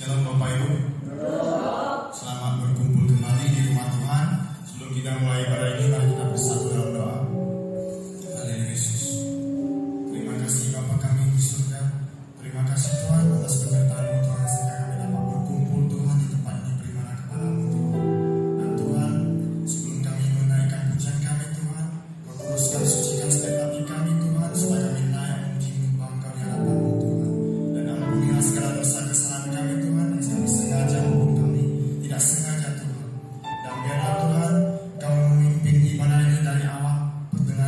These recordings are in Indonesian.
Shalom Bapak Ibu. Selamat berkumpul kembali di rumah Tuhan. Sebelum kita mulai ibadah ini, mari kita bersatu dalam doa. Haleluya Yesus. Terima kasih Bapa kami di surga. Terima kasih Tuhan atas penyertaan-Mu Tuhan, sehingga kami dapat berkumpul Tuhan di tempat ini beribadah kepada-Mu Tuhan. Dan Tuhan, sebelum kami menaikkan pujian kami Tuhan, Kau teruskan sucikan setiap hati kami Tuhan, supaya kami layak memuji-Mu bangga di hadapan-Mu Tuhan. Dan ampunilah segala dosa kesalahan kami Tuhan, yang kami sengaja maupun kami tidak sengaja Tuhan. Dan biarlah Tuhan Kau memimpin ibadah ini dari awal, pertengahan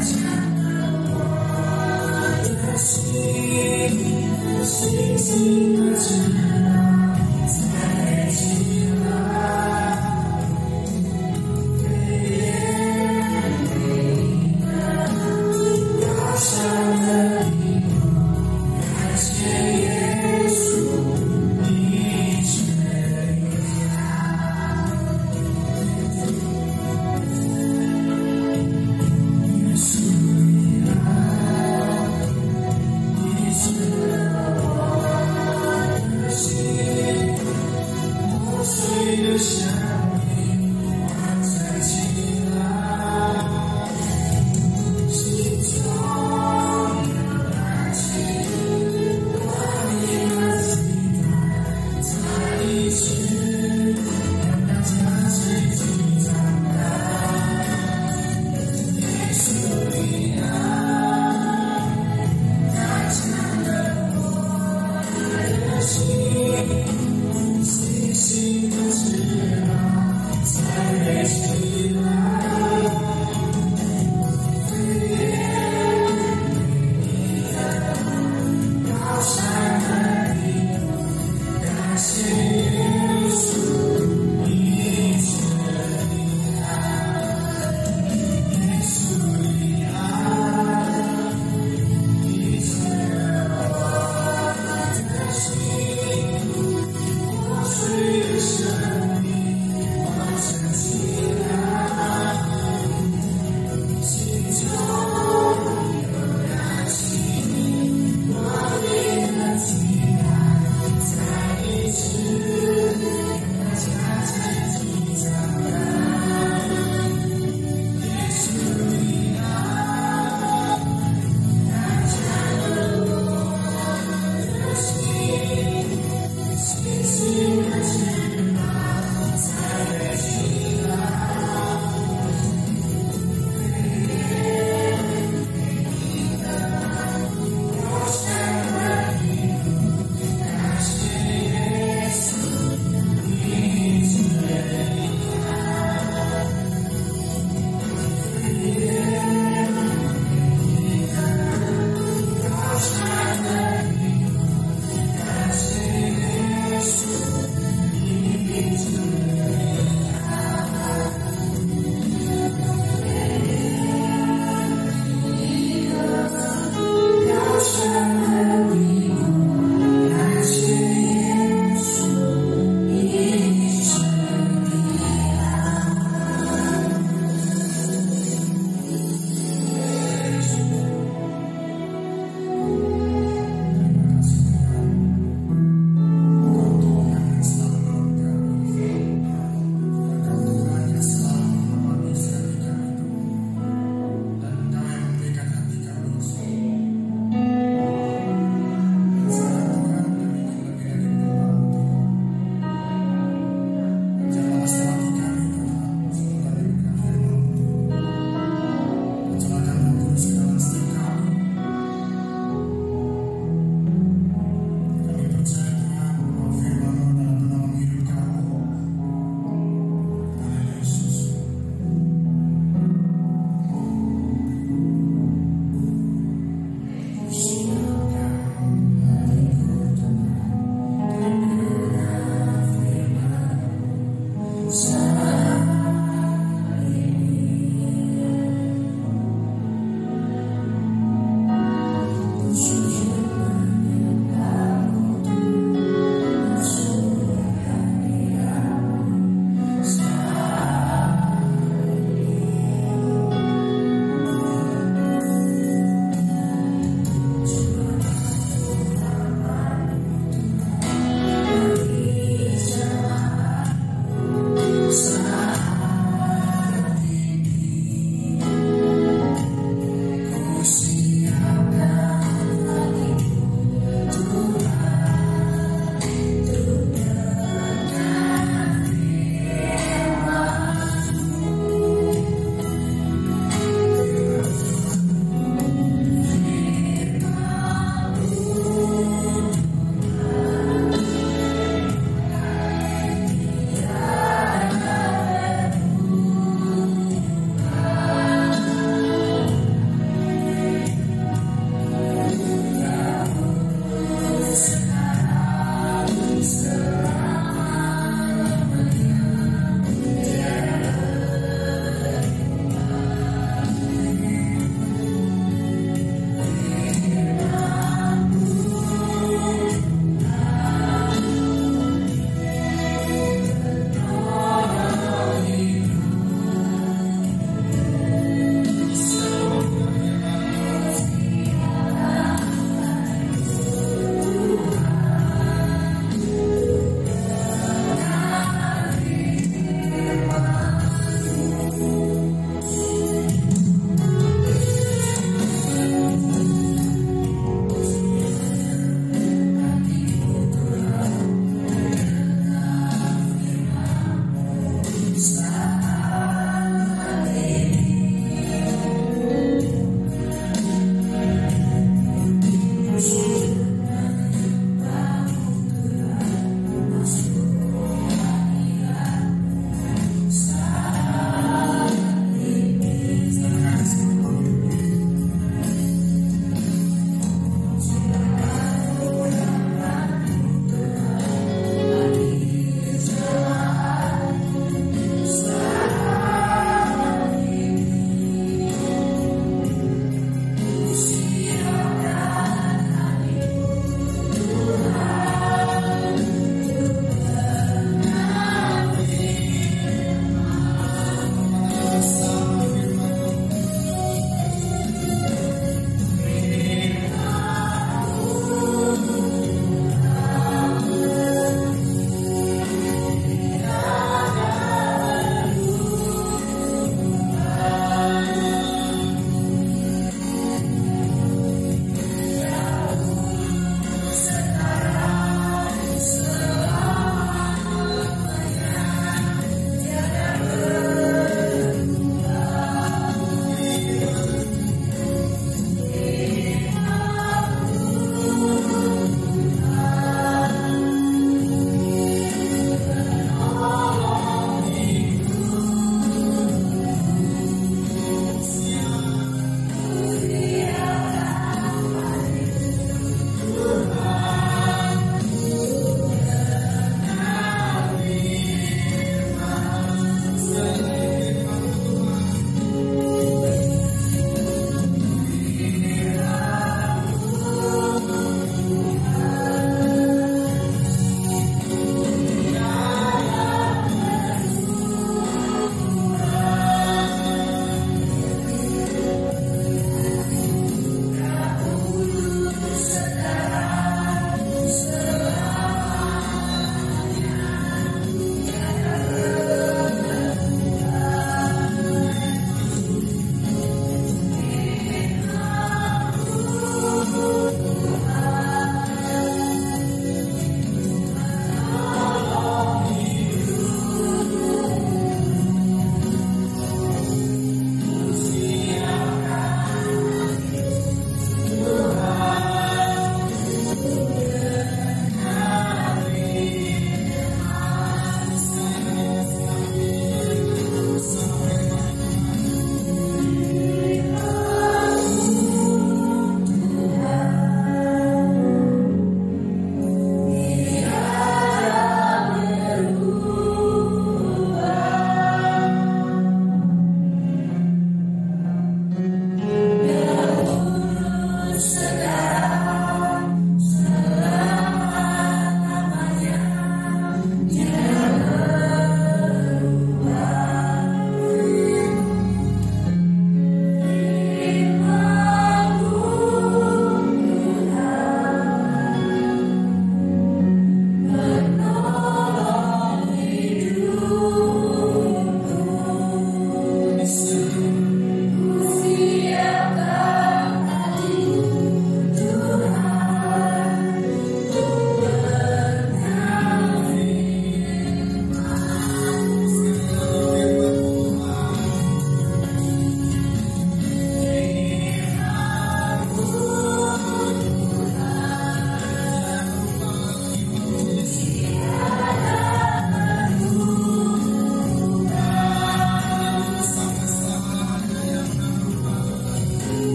Yes,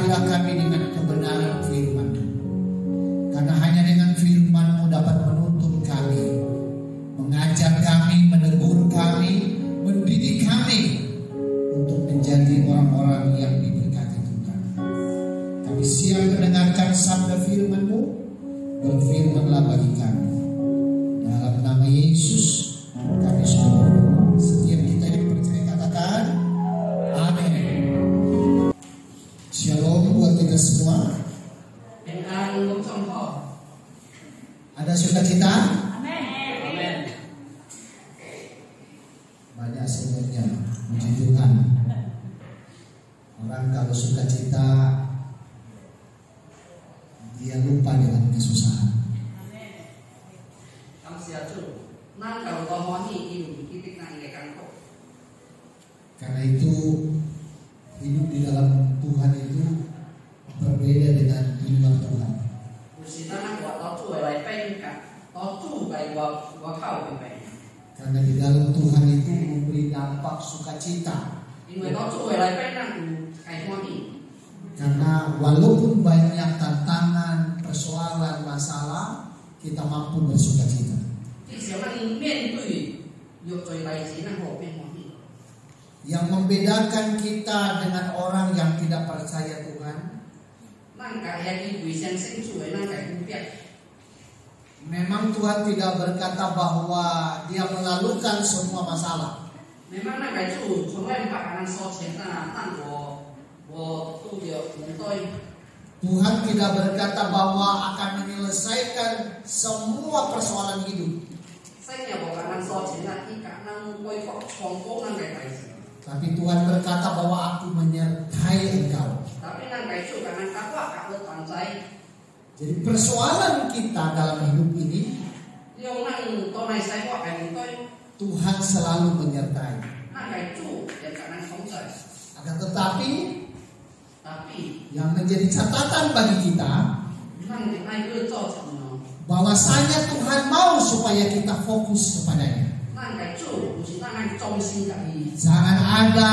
Berkatilah kami dengan kebenaran firman-Mu. Karena hanya dengan firman-Mu dapat menuntun kami, mengajar kami, menegur kami, mendidik kami untuk menjadi orang-orang yang diberkati Tuhan. Kami siap mendengarkan sabda firman-Mu, berfirmanlah bagi kami. Dalam nama Yesus kami sudah berdoa. Setiap kita yang percaya katakan amin. Shalom buat kita semua. Ada sukacita? Amin. Banyak sebenarnya, puji Tuhan. Orang kalau sukacita dia lupa dengan kesusahan. Karena itu hidup di dalam Tuhan itu berbeda dengan di luar Tuhan. Karena di dalam Tuhan itu memberi dampak sukacita. Karena walaupun banyak tantangan, persoalan, masalah, kita mampu bersukacita. Yang membedakan kita dengan orang yang tidak percaya Tuhan, memang Tuhan tidak berkata bahwa Dia melalukan semua masalah. Tuhan tidak berkata bahwa akan menyelesaikan semua persoalan hidup. Tapi Tuhan berkata bahwa aku menyertai engkau. Jadi persoalan kita dalam hidup ini, Tuhan selalu menyertai. Akan tetapi yang menjadi catatan bagi kita, bahwasanya Tuhan mau supaya kita fokus kepadanya. Jangan ada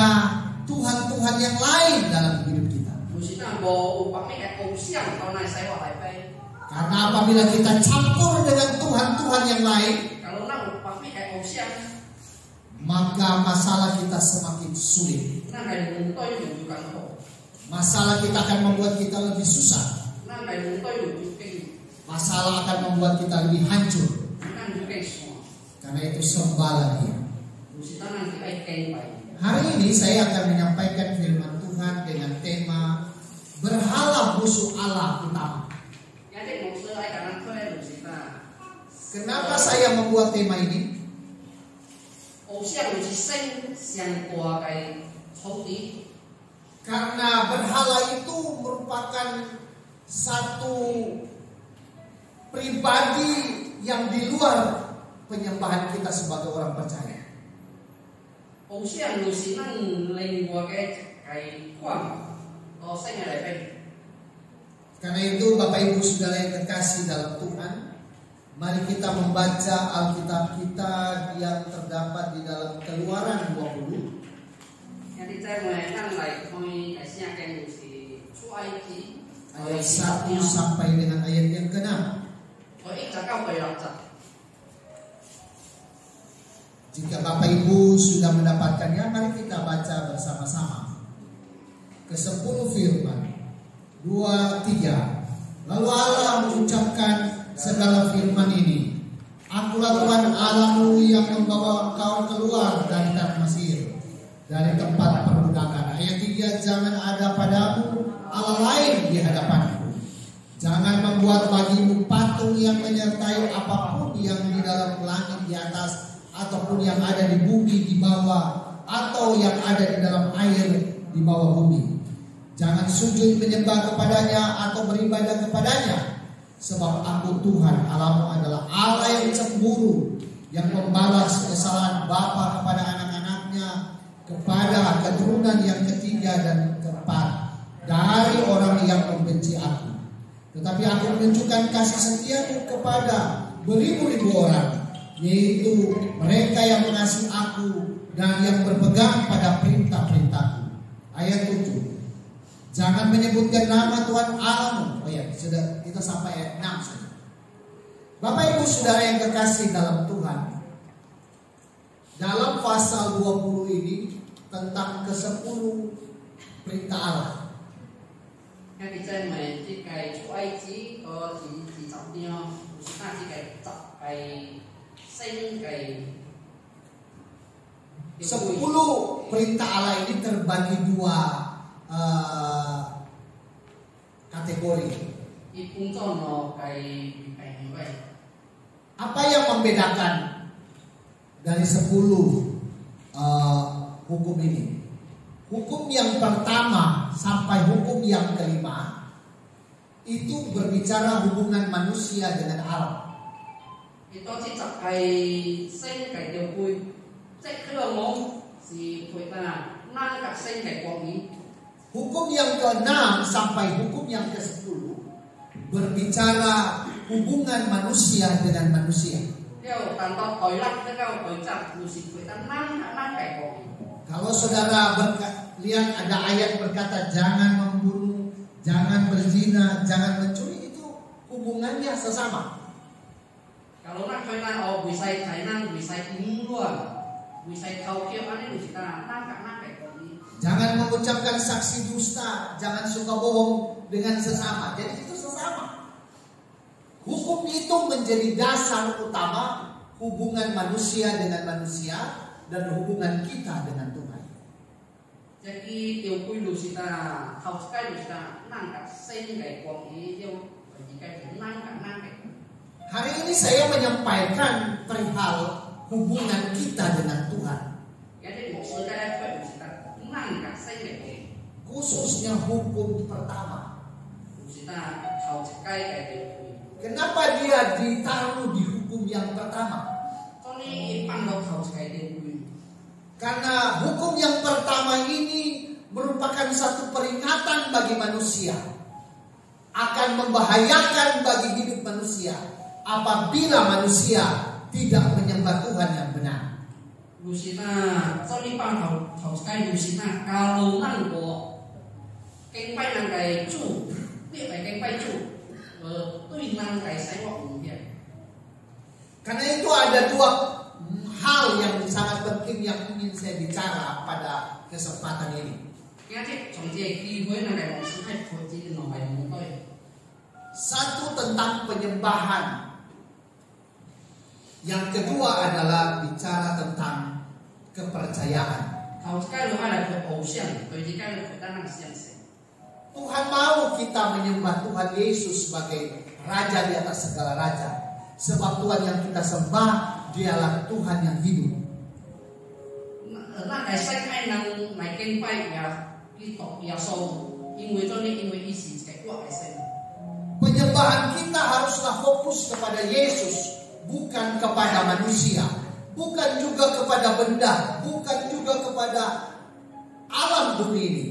Tuhan-Tuhan yang lain dalam hidup kita. Karena apabila kita campur dengan Tuhan-Tuhan yang lain, maka masalah kita semakin sulit. Masalah kita akan membuat kita lebih susah. Masalah akan membuat kita lebih hancur. Karena itu sembahlah Dia. Hari ini saya akan menyampaikan firman Tuhan dengan tema berhala musuh Allah utama. Kenapa saya membuat tema ini? Karena berhala itu merupakan satu pribadi yang di luar penyembahan kita sebagai orang percaya. Karena itu Bapak Ibu Saudara yang terkasih dalam Tuhan, mari kita membaca Alkitab kita yang terdapat di dalam Keluaran 20. Ayat 1 sampai dengan ayat yang ke-6. Jika Bapak Ibu sudah mendapatkannya, mari kita baca bersama-sama. Ke-10 firman 2, 3. Lalu Allah mengucapkan segala firman ini. Akulah Tuhan Allahmu yang membawa engkau keluar dari tanah Mesir, dari tempat perbudakan. Ayat 3. Jangan ada padamu Allah lain di hadapanku. Jangan membuat bagimu patung yang menyertai apapun yang di dalam langit di atas, ataupun yang ada di bumi di bawah, atau yang ada di dalam air di bawah bumi. Jangan sujud menyembah kepadanya atau beribadah kepadanya, sebab aku Tuhan Allahmu adalah Allah yang cemburu, yang membalas kesalahan bapa kepada anak-anaknya, kepada keturunan yang ketiga dan keempat dari orang yang membenci aku. Tetapi aku menunjukkan kasih setiaku kepada beribu-ribu orang, yaitu mereka yang mengasihi aku dan yang berpegang pada perintah-perintahku. Ayat 7. Jangan menyebutkan nama Tuhan Allahmu. Oh ya, sudah kita sampai ayat 6 saja. Bapak Ibu Saudara yang kekasih dalam Tuhan, dalam pasal 20 ini tentang ke-10 perintah Allah. Các cái chân mà chỉ cái chú ai chỉ có chỉ chọc nhau, ta chỉ cái chọc cái sinh cái 10 perintah Allah ini terbagi dua kategori. Ipung contoh cái như vậy. Apa yang membedakan dari 10 hukum ini? Hukum yang pertama sampai hukum yang kelima itu berbicara hubungan manusia dengan alam. Itu chỉ chọc cái sinh cái điều vui, chạy cái đường mông thì phải ta năng cả sinh cái quang ý. Hukum yang ke-6 sampai hukum yang ke-10 berbicara hubungan manusia dengan manusia. Theo tanpa tối lắc theo tối chặt thì phải ta năng cái quang ý. Kalau saudara lihat ada ayat berkata jangan membunuh, jangan berzina, jangan mencuri, itu hubungannya sesama. Kalau nak kau nak bisa Thailand, bisa Indonesia, bisa kau kira apa ni kita nak ini. Jangan mengucapkan saksi dusta, jangan suka bohong dengan sesama. Jadi itu sesama. Hukum itu menjadi dasar utama hubungan manusia dengan manusia dan hubungan kita dengan Tuhan. Jadi điều quy luật kita, học cái luật kita, năng cả sinh cái quang ý, điều gì cái năng cái. Hari ini saya menyampaikan perihal hubungan kita dengan Tuhan. Jadi maksud saya phải kita năng cả sinh cái quang. Khususnya hukum pertama. Kita học cái điều quy. Kenapa dia ditaruh di hukum yang pertama? Cho nên ban đầu học cái điều quy. Karena hukum yang pertama ini merupakan satu peringatan bagi manusia, akan membahayakan bagi hidup manusia apabila manusia tidak menyembah Tuhan yang benar. Lusina, cho nên ban đầu học cái Lusina kalau năng của cái bay năng cái chủ, biết cái bay chủ, tuy năng cái sai hoặc không biết. Karena itu ada dua hal yang sangat penting yang ingin saya bicara pada kesempatan ini. Satu tentang penyembahan. Yang kedua adalah bicara tentang kepercayaan. Tuhan mau kita menyembah Tuhan Yesus sebagai Raja di atas segala raja. Sebab Tuhan yang kita sembah Dialah Tuhan yang hidup. Penyembahan kita haruslah fokus kepada Yesus, bukan kepada manusia, bukan juga kepada benda, bukan juga kepada alam bumi ini.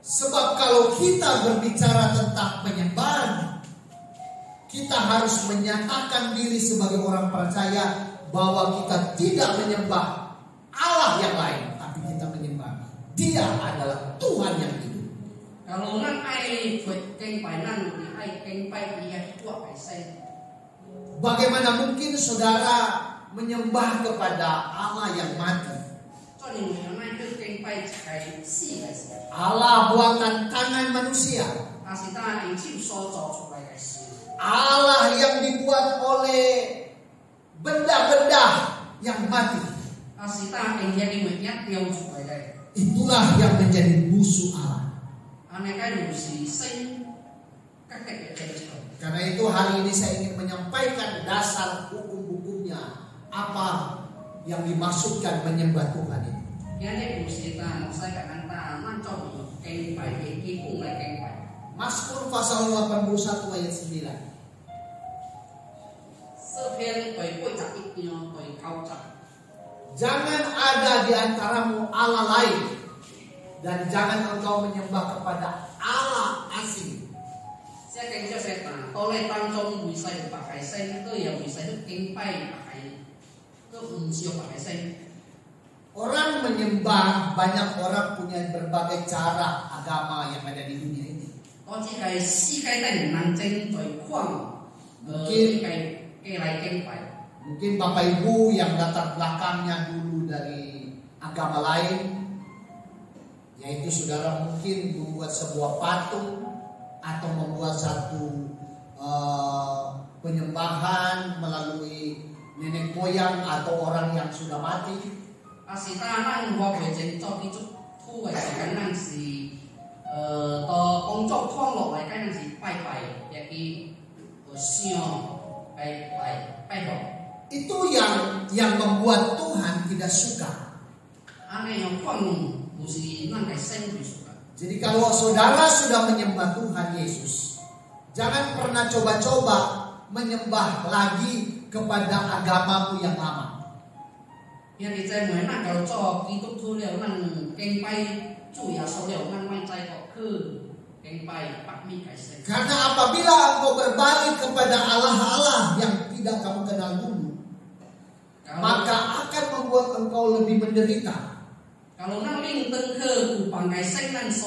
Sebab kalau kita berbicara tentang penyembahan, kita harus menyatakan diri sebagai orang percaya bahwa kita tidak menyembah Allah yang lain, tapi kita menyembah Dia adalah Tuhan yang hidup. Kalau orang ai keng painan, ai keng pai dia kuat paisai. Bagaimana mungkin saudara menyembah kepada Allah yang mati? Allah buatan tangan manusia. Allah yang dibuat oleh benda-benda yang mati. Itulah yang menjadi musuh Allah. Karena itu hari ini saya ingin menyampaikan dasar hukum-hukumnya, apa yang dimaksudkan menyembah Tuhan itu. Mazmur pasal 81 ayat 9. Jangan ada di antaramu Allah lain, dan jangan engkau menyembah kepada Allah asing. Saya keng cho saya tang, toleh tang trong buổi say pakai sen itu ya buổi say itu keng pai pakai itu siap pakai sen. Orang menyembah, banyak orang punya berbagai cara agama yang ada di dunia ini. Có chỉ cái si cái này năng tranh tội khoang, cái này keng pai. Mungkin Bapak Ibu yang latar belakangnya dulu dari agama lain, yaitu saudara mungkin membuat sebuah patung atau membuat satu penyembahan melalui nenek moyang atau orang yang sudah mati. Asita năng hoa về trên cho cái chút thu về cái năng gì công作康落嚟cái năng gì拜拜ya cái siang拜落. Itu yang membuat Tuhan tidak suka. Aneh yang kuang mesti nang cái sen lebih suka. Jadi kalau saudara sudah menyembah Tuhan Yesus, jangan pernah coba-coba menyembah lagi kepada agamamu yang lama. Ya diใจเหมือนนั่งเราจ่อกีตุกทุเรียวนั่งเก่งไปจู่ยาโซเรียวนั่งไม่ใจก็คือเก่งไปปักมีไก่เซ็ง Karena apabila engkau berbalik kepada Allah-Allah yang tidak kamu kenal dulu, maka akan membuat engkau lebih menderita. Kalau nang ling teng ke upangไก่เซ็งนั่งโซ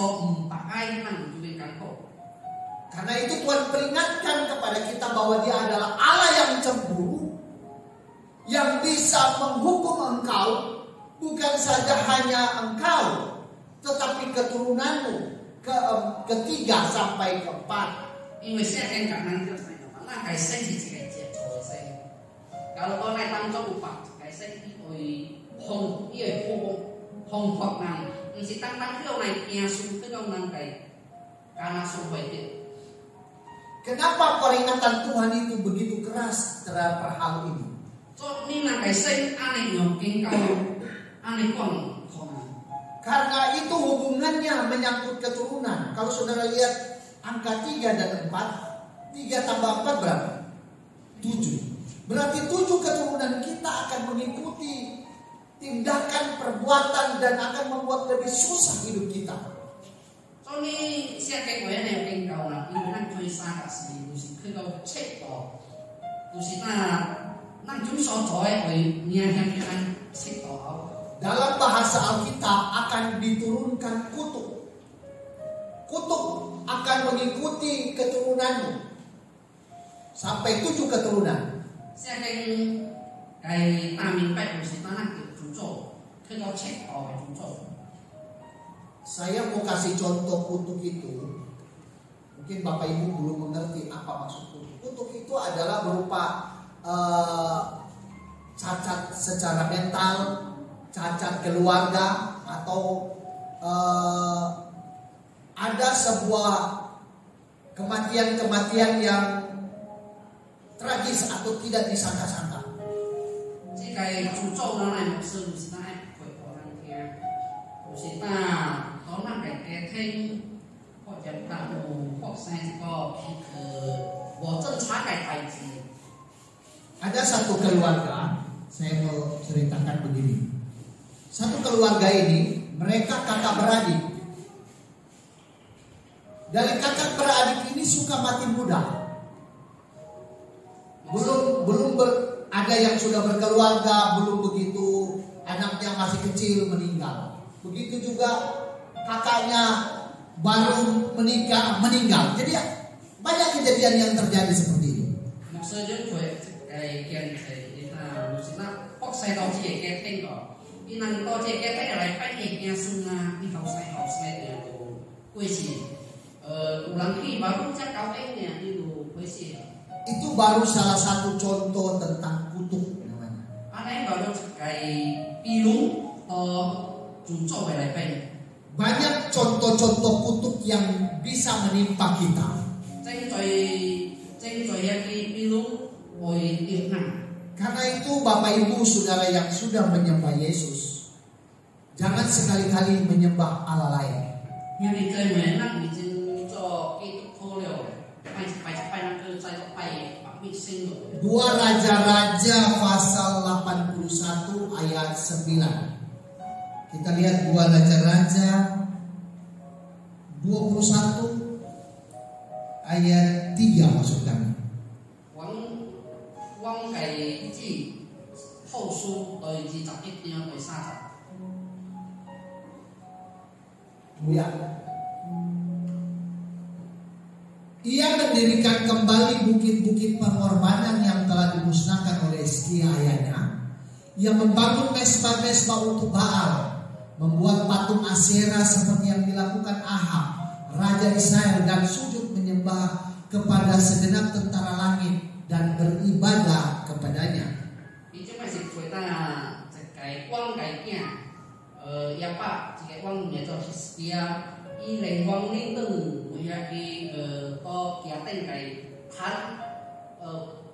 ปักไอ้นั่งอยู่ในกันโต. Karena itu Tuhan peringatkan kepada kita bahwa Dia adalah Allah yang cemburu, yang bisa menghukum engkau, bukan saja hanya engkau, tetapi keturunanmu ketiga sampai keempat. 因为现在讲能就ใส่那ไก่เซ็ง是这个接触的เซ็ง Kalau con này tăng cho upangไก่เซ็งที่โอยพงที่โอยพงพอกนั่งมันสิตั้งเที่ยวในเกียร์สูงขึ้นนั่งไก่การสูงไปเด็ด Kenapa peringatan Tuhan itu begitu keras terhadap hal ini? So ni nang kai sen aneh nyong king kau aneh kuang kong. Karena itu hubungannya menyangkut keturunan. Kalau saudara lihat angka 3 dan 4, 3 tambah 4 berapa? 7. Berarti 7 keturunan kita akan mengikuti tindakan, perbuatan dan akan membuat lebih susah hidup kita. So ni sia kai kau yang king kau nak ini nang cui sa kat si musi kau cek to. Musi na nang chúng so choi oi nia yang kan cek to. Dalam bahasa Alkitab akan diturunkan kutuk. Kutuk akan mengikuti keturunanmu sampai 7 keturunan. Sia kai tamin pai musi na nang tu zo kau cek to tu zo. Saya mau kasih contoh kutuk itu. Mungkin Bapak Ibu belum mengerti apa maksud kutuk. Kutuk itu adalah berupa cacat secara mental, cacat keluarga, atau ada sebuah kematian-kematian yang tragis atau tidak disangka-sangka. Jika itu orang lain maksud musnah orang dia, musnah orang kayak kayak kok jadi tahu kok saya kok Ada satu keluarga, saya mau ceritakan begini. Satu keluarga ini, mereka kakak beradik. Dari kakak beradik ini suka mati muda. Ada yang sudah berkeluarga, belum begitu, anaknya masih kecil meninggal. Begitu juga kakaknya baru menikah meninggal. Jadi banyak kejadian yang terjadi seperti itu. Maksudnya gue kayak yang kita maksudnya kok saya tahu sih kayak tengok. Inang tahu sih kayak tengok lagi pengen sunah di house itu gue sih. Ulang lagi baru cek kawinnya itu gue sih. Itu baru salah satu contoh tentang kutuk namanya. Ada yang baru kayak pilung atau cucok lagi. Banyak contoh-contoh kutuk yang bisa menimpa kita. Karena itu Bapak Ibu Saudara yang sudah menyembah Yesus, jangan sekali-kali menyembah Allah lain. Dua Raja-Raja pasal 81 ayat 9. Kita lihat 2 Raja-Raja 21 ayat 3 maksud kami. 往第至后书第21章第30。 Ya. Ia mendirikan kembali bukit-bukit pengorbanan yang telah dimusnahkan oleh Hizkia ayahnya. Ia membangun mesbah-mesbah untuk Baal, membuat patung Asyera seperti yang dilakukan Ahab, raja Israel, dan sujud menyembah kepada segenap tentara langit dan beribadah kepadanya. Itu masih cerita terkait uang kaitnya. Ya Pak, jika uang menjadi Hizkia, ini uang ini tuh menjadi to kiaten kait kan,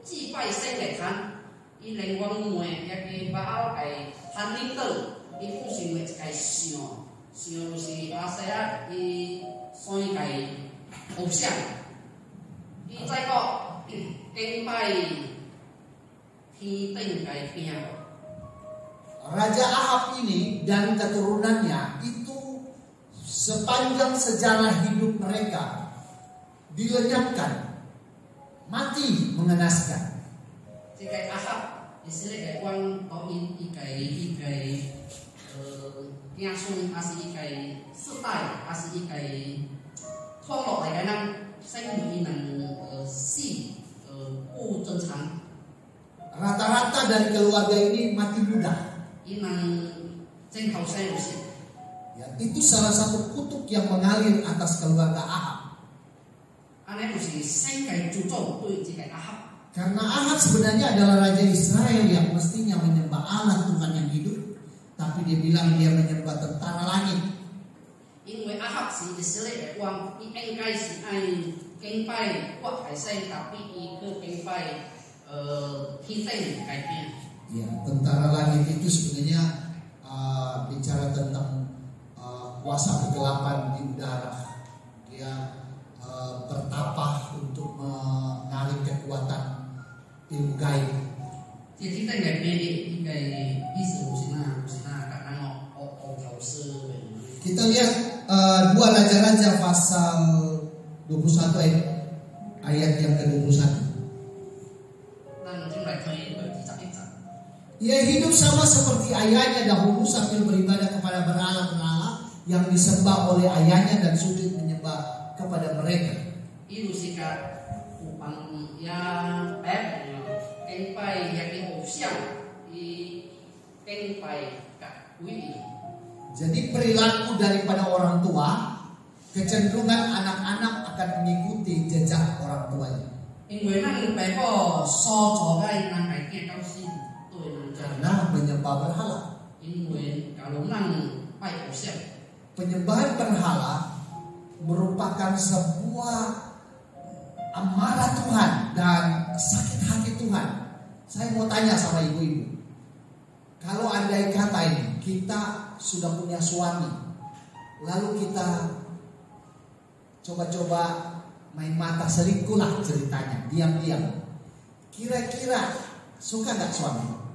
祭拜神嘅kan, ini uang menjadi Baal kait kan itu, itu sih menjadi sion si Asyera, ini soal kait opsian, ini在個敬拜天定kait piang. Raja Ahab ini dan keturunannya itu sepanjang sejarah hidup mereka dilenyapkan, mati mengenaskan. Jika Ahab istilah kayak uang toin ikai langsung asih ikai setai asih ikai tolong lagi nang saya mungkin si正常. Rata-rata dari keluarga ini mati muda. Ya, itu salah satu kutuk yang mengalir atas keluarga Ahab. Karena Ahab sebenarnya adalah raja Israel yang mestinya menyembah Allah Tuhan yang hidup, tapi dia bilang dia menyembah tentara langit. Ya, tentara langit itu sebenarnya bicara tentang kuasa kegelapan di udara. Dia bertapa untuk menarik kekuatan ilmu gaib. Jadi kita nggak beda, Kita lihat 2 Raja-Raja pasal 21 ayat yang ke-21. Ia hidup sama seperti ayahnya dahulu sambil beribadah kepada berhala-berhala yang disembah oleh ayahnya dan sujud menyembah kepada mereka. Itu sikap upang yang kengpai yang opsian di kengpai kak wili. Jadi perilaku daripada orang tua, kecenderungan anak-anak akan mengikuti jejak orang tuanya. Karena menyembah berhala. Penyembahan berhala merupakan sebuah amarah Tuhan dan sakit hati Tuhan. Saya mau tanya sama ibu-ibu, kalau andai kata ini kita sudah punya suami, lalu kita coba-coba main mata selingkuh lah ceritanya, diam-diam, kira-kira suka gak suami?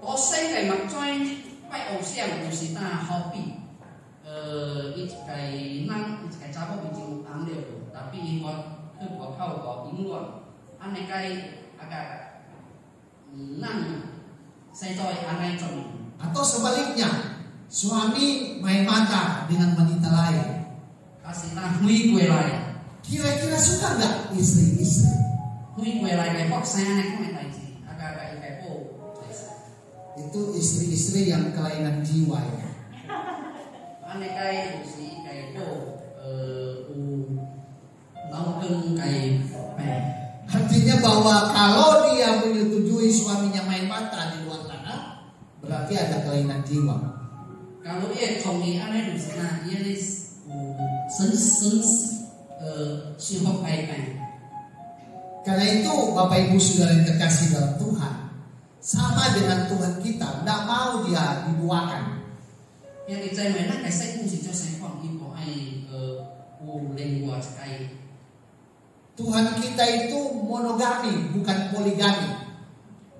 Oseng kayak macam pai osiang musita hobi, kayak nang kayak cabut bijing ambil, tapi ikut ke kau kau ingluan, aneh kayak agak nang saya coy aneh coy. Atau sebaliknya, suami main mata dengan wanita lain, kasih hui kue lain. Kira-kira suka nggak istri-istri? Hui kue lain kayak kok saya aneh kok lagi, agak-agak kayak itu istri-istri yang kelainan jiwa ya. Aneh kayak si kayak langsung kayak Artinya bahwa kalau dia menyetujui suaminya main mata di luar sana, berarti ada kelainan jiwa. Kalau dia同意安尼就是那伊咧sihok baik-baik. Karena itu Bapak Ibu Saudara yang terkasih dalam Tuhan, sama dengan Tuhan kita, tidak mau dia dibuakan. Yang dicari mana kayak musik saya pun ibu lengua sekali. Tuhan kita itu monogami, bukan poligami.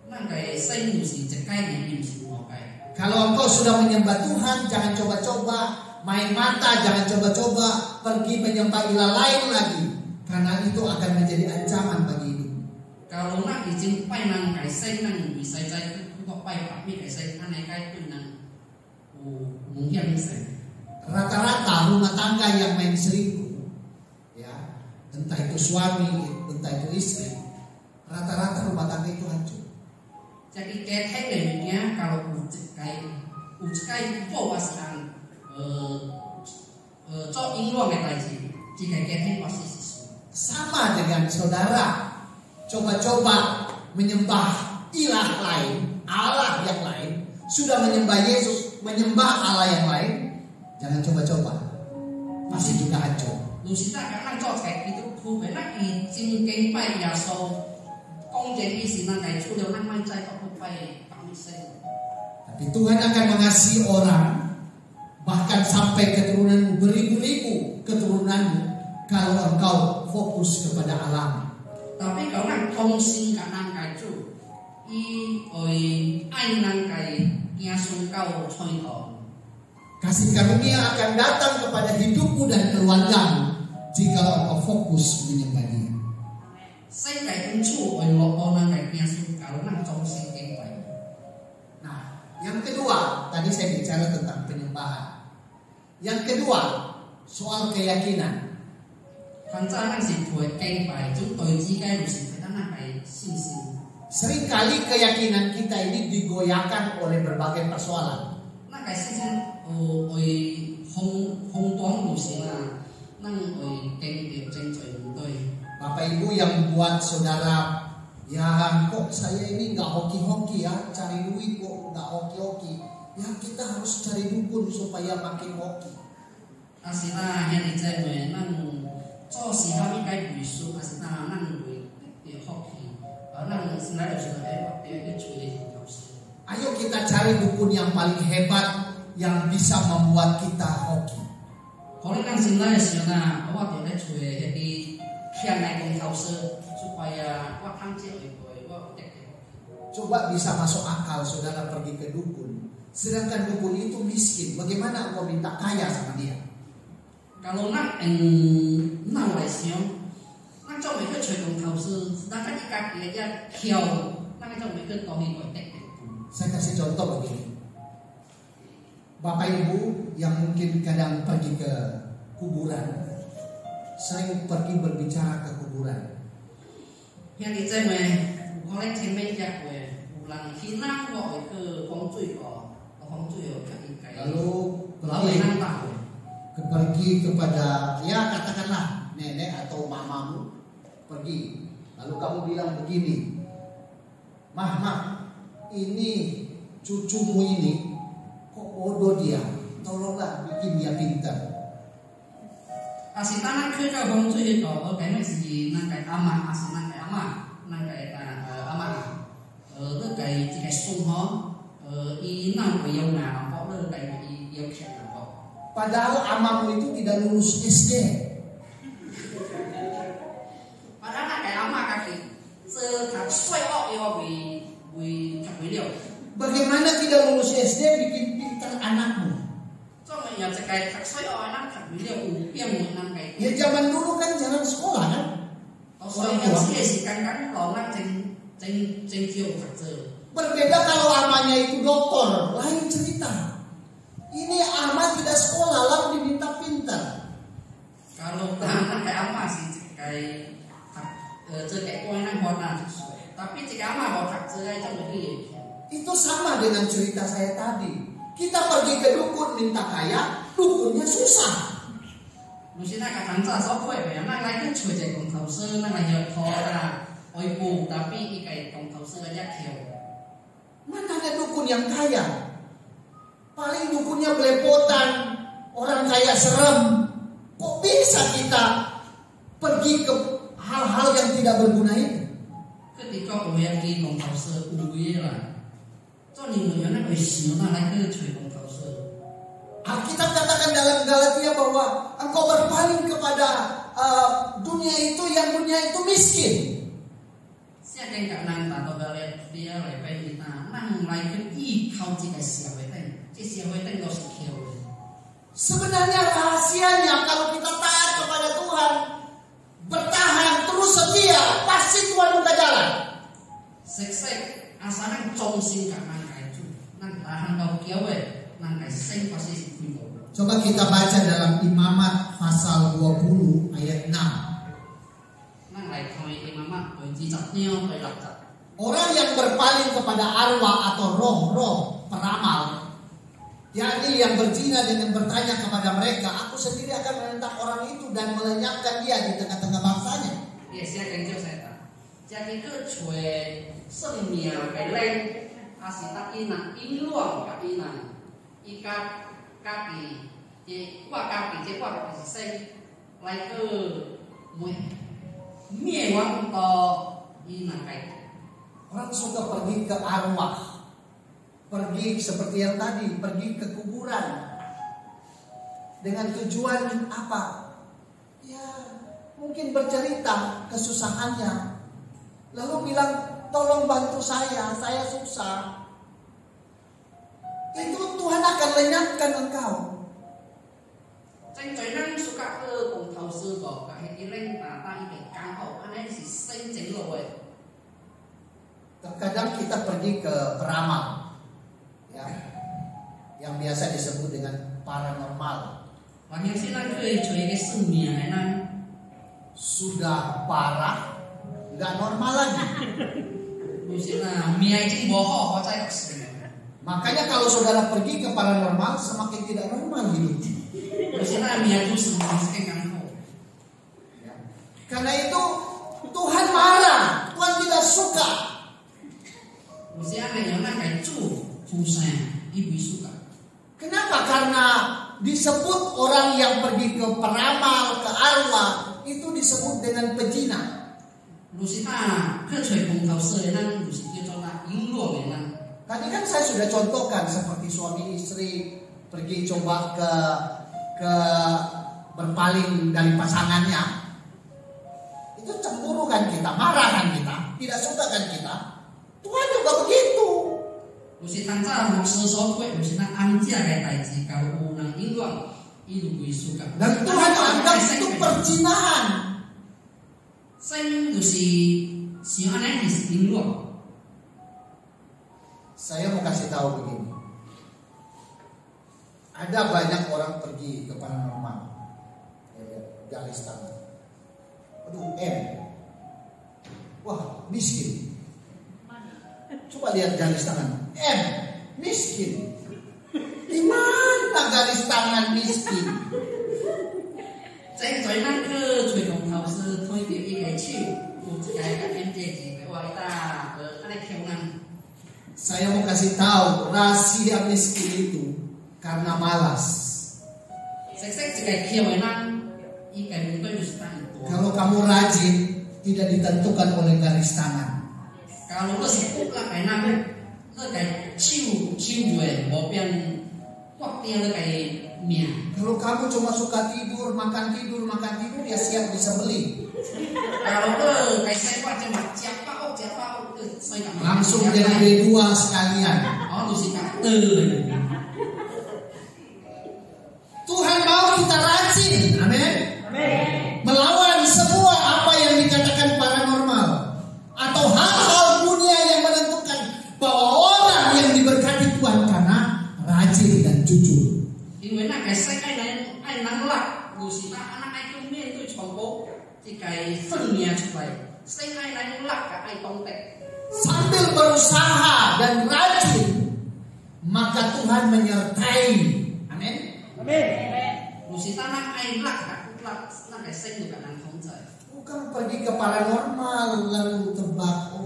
Nah kayak saya musik cekai yang musik mau kayak. Kalau engkau sudah menyembah Tuhan, jangan coba-coba main mata, jangan coba-coba pergi menyembah ilah lain lagi, karena itu akan menjadi ancaman bagi hidup. Kalau nak izin pai nang kai sen nang bisa cai kok pai pak mi kai sen anai kai pun nang mungkin bisa. Rata-rata rumah tangga yang main selingkuh, ya, entah itu suami, entah itu istri, rata-rata rumah tangga itu hancur. Jadi keteknya kalau ujikai puasan cho ingluang yang tadi, jika ketek pasti sama dengan saudara coba-coba menyembah ilah lain, Allah yang lain, sudah menyembah Yesus, menyembah Allah yang lain, jangan coba-coba, pasti juga hancur. Lusita karena cho kayak itu ku benak izin kempai ya so công việc isi nang kai chu nang mai cai kok pai kami sen. Tapi Tuhan akan mengasihi orang, bahkan sampai keturunan beribu-ribu keturunanmu, kalau engkau fokus kepada Allah. Tapi kalau nang kongsi nang kai chu oi ai nang kai kia sung kau choi to. Kasih karunia akan datang kepada hidupmu dan keluargamu jika engkau fokus menyembah Dia. Saya kai chu oi lo nang kai kia sung kau nang kongsi kempai. Nah, yang kedua, tadi saya bicara tentang penyembahan. Yang kedua, soal keyakinan. Seringkali keyakinan kita ini digoyahkan oleh berbagai persoalan. Bapak Ibu yang buat saudara, ya kok saya ini nggak hoki-hoki ya, cari duit kok nggak hoki-hoki. Ya kita harus cari dukun supaya makin hoki. Asina yang dijamin nang cho si kami kai bisu asina nang hoki. Nang sebenarnya sudah itu cuy. Ayo kita cari dukun yang paling hebat yang bisa membuat kita hoki. Kalau kan sebenarnya siapa awak boleh cuy jadi kian naik kongkause supaya wak hancur itu wak Coba bisa masuk akal saudara pergi ke dukun, sedangkan dukun itu miskin. Bagaimana engkau minta kaya sama dia? Kalau nak nang lesnya, nak coba ikut cuy kongkause, sedangkan jika dia kiau, nak coba ikut tohi kotek. Saya kasih contoh begini. Bapak Ibu yang mungkin kadang pergi ke kuburan, sering pergi berbicara ke kuburan. Yang dijamin, kalau cemeng jak ulang hina kok ke kongcui kok, Lalu pergi kepada, ya katakanlah nenek atau mamamu pergi, lalu kamu bilang begini, mah, ini cucumu ini kok bodoh dia, tolonglah bikin dia pintar. Asal tanah ke kongcui kok, kayaknya sih nang kayak ama, asal nang kayak ama, nang kayak ama, itu kayak sung ho, ini nang kayak yang apa, itu kayak yang siapa. Padahal amamu itu tidak lulus SD. Padahal kayak ama kaki, sekarang suai oh ya Bagaimana tidak lulus SD bikin pintar anakmu? Ya zaman dulu kan jarang sekolah kan? Berbeda kalau amanya itu dokter, lain cerita. Ini ama tidak sekolah lalu diminta pintar. Kalau anak kayak ama sih kayak koin warna, tapi jika ama bawa kerja itu lebih. Itu sama dengan cerita saya tadi. Kita pergi ke dukun minta kaya, dukunnya susah. Mesti nak kanca sok kue, nak lagi cuci jadi kongkause, nak lagi kora, oibu, tapi ikai kongkause aja kiau. Mana ada dukun yang kaya? Paling dukunnya belepotan, orang kaya serem. Kok bisa kita pergi ke hal-hal yang tidak berguna itu? Ketika uya ki kongkause uya lah. Alkitab katakan dalam Galatia bahwa engkau berpaling kepada dunia itu, yang dunia itu miskin. Siapa yang tak nang atau Galatia lepai kita nang lain i kau jika siapa yang kau sikiau. Sebenarnya rahasianya kalau kita taat kepada Tuhan, bertahan terus setia, pasti Tuhan buka jalan. Sek asalnya congsin karena kayu, nang tahan kau kiawe, nang kayu seng pasti sibuk. Coba kita baca dalam Imamat pasal 20 ayat 6. Nang lai kau imamat, kau jijatnya kau lakat. Orang yang berpaling kepada arwah atau roh-roh peramal, yakni yang berzina dengan bertanya kepada mereka, aku sendiri akan menentang orang itu dan melenyapkan dia di tengah-tengah bangsanya. Ya, saya kenal saya tak. Jadi ke cue semia beleng, asih tak ina, ini luang tak ina, ikat kaki, kuat kaki seng, lai ke mui, mie wang to ina kai. Orang suka pergi ke arwah, pergi seperti yang tadi, pergi ke kuburan dengan tujuan apa? Ya, mungkin bercerita kesusahannya, lalu bilang tolong bantu saya susah. Itu Tuhan akan lenyapkan engkau. Ceng ceng nang suka ke kong tau sư gò cả hết ileng ta ikan kang anh ấy si seng ceng lo wei. Terkadang kita pergi ke peramal, ya, yang biasa disebut dengan paranormal. Orang sih nang cue cái semia nang Sudah parah, nggak normal lagi. Mesti na mia cing bohong, kau cai kau. Makanya kalau saudara pergi ke paranormal, semakin tidak normal hidup. Mesti na mia tu semua seng kang kau. Karena itu Tuhan marah, Tuhan tidak suka. Mesti na yang nang kai cu sen ibu suka. Kenapa? Karena disebut orang yang pergi ke peramal, ke arwah, itu disebut dengan pezina. Mesti na ke cue kong tau sư nang mesti dia coba luang nang. Tadi kan saya sudah contohkan seperti suami istri pergi coba ke berpaling dari pasangannya. Itu cemburu kan kita, marah kan kita, tidak suka kan kita. Tuhan juga begitu. Mesti tangsa mau sesuatu mesti na anjia kai tai ji kalau nang luang ibu suka. Dan Tuhan anggap itu perzinahan. Seng mesti siapa nanti si luang. Saya mau kasih tahu begini. Ada banyak orang pergi ke paranormal. Garis tangan. Aduh, wah, miskin. Coba lihat garis tangan. Miskin. Di mana garis tangan miskin? Ceng ceng nang ke cue kong tau sư thôi biểu y cái chịu, cái em dễ gì cái gọi ta ở cái kêu nang. Saya mau kasih tahu rahasia miskin itu karena malas. Sek jika kêu nang ikan itu harus itu. Kalau kamu rajin, tidak ditentukan oleh garis tangan. Kalau lo sibuk lah kayak nang, lo kayak ciu gue, mau pian waktu lo kayak mia. Kalau kamu cuma suka tidur, makan tidur, ya siap bisa beli. Kalau lo kayak saya cuma siapa saya Langsung jadi B2 sekalian. Oh tuh sih kak. Tuhan mau kita rajin, amin. Melawan semua apa yang dikatakan paranormal atau hal-hal dunia yang menentukan bahwa orang yang diberkati Tuhan karena rajin dan jujur. Ini nak saya kayak nang lah, gusita anak itu main itu coba, jika senia coba, saya kayak nang lah kayak tongtek. Sambil berusaha dan rajin, maka Tuhan menyertai. Amin. Gusita nak lah kayak saya juga nang tongtek. Bukan pergi ke paranormal lalu tebak,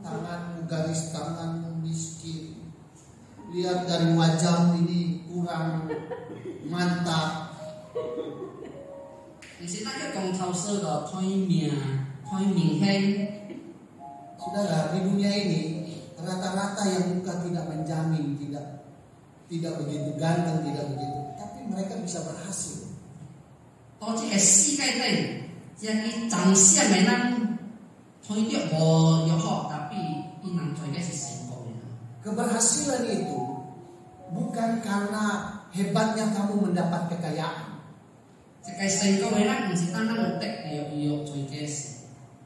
tangan garis tangan miskin. Lihat dari wajah ini kurang mantap. Di sini kita kong tau sư嘅推明興。 Saudara, di dunia ini rata-rata yang muka tidak menjamin, tidak begitu ganteng, tidak begitu, tapi mereka bisa berhasil. 多啲係世界頂，即係長相嘅人推約我有學，但係人最緊係成功嘅。 Keberhasilan itu bukan karena hebatnya kamu mendapat kekayaan.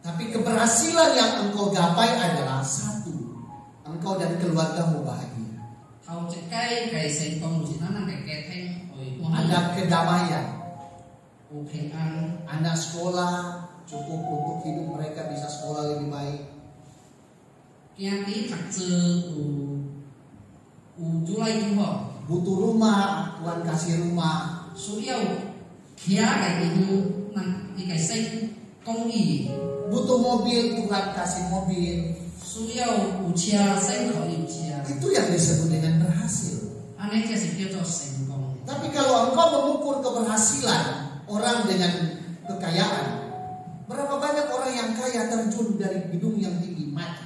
Tapi keberhasilan yang engkau gapai adalah satu, engkau dan keluargamu bahagia. Ada kedamaian. Anak sekolah cukup untuk hidup mereka bisa sekolah lebih baik. Butuh rumah, Tuhan kasih rumah. Butuh mobil, Tuhan kasih mobil. Itu yang disebut dengan berhasil. Tapi kalau engkau mengukur keberhasilan orang dengan kekayaan, berapa banyak orang yang kaya terjun dari gedung yang tinggi mati?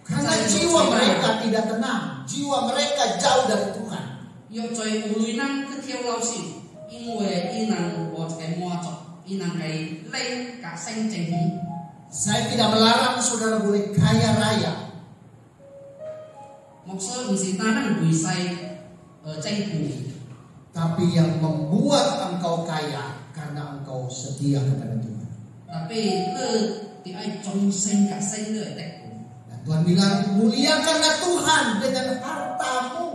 Karena jiwa mereka tidak tenang, jiwa mereka jauh dari Tuhan. Saya tidak melarang saudara boleh kaya raya. Tapi yang membuat engkau kaya karena engkau setia kepada Tuhan. Dan Tuhan bilang, muliakanlah Tuhan dengan hartamu.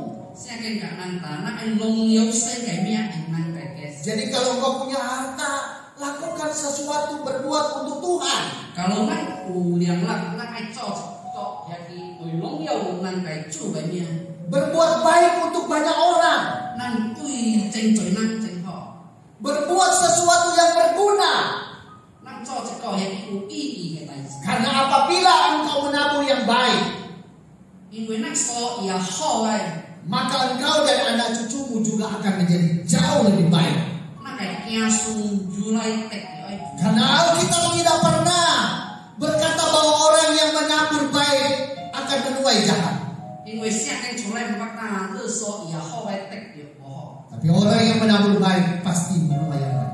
Jadi kalau engkau punya harta, lakukan sesuatu, berbuat untuk Tuhan. Berbuat baik untuk banyak orang. Berbuat sesuatu yang berguna. Karena apabila engkau menabur yang baik, maka engkau dan anak cucumu juga akan menjadi jauh lebih baik. Karena Alkitab tidak pernah berkata bahwa orang yang menabur baik akan menuai jahat. Tapi orang yang menabur baik pasti menuai yang baik.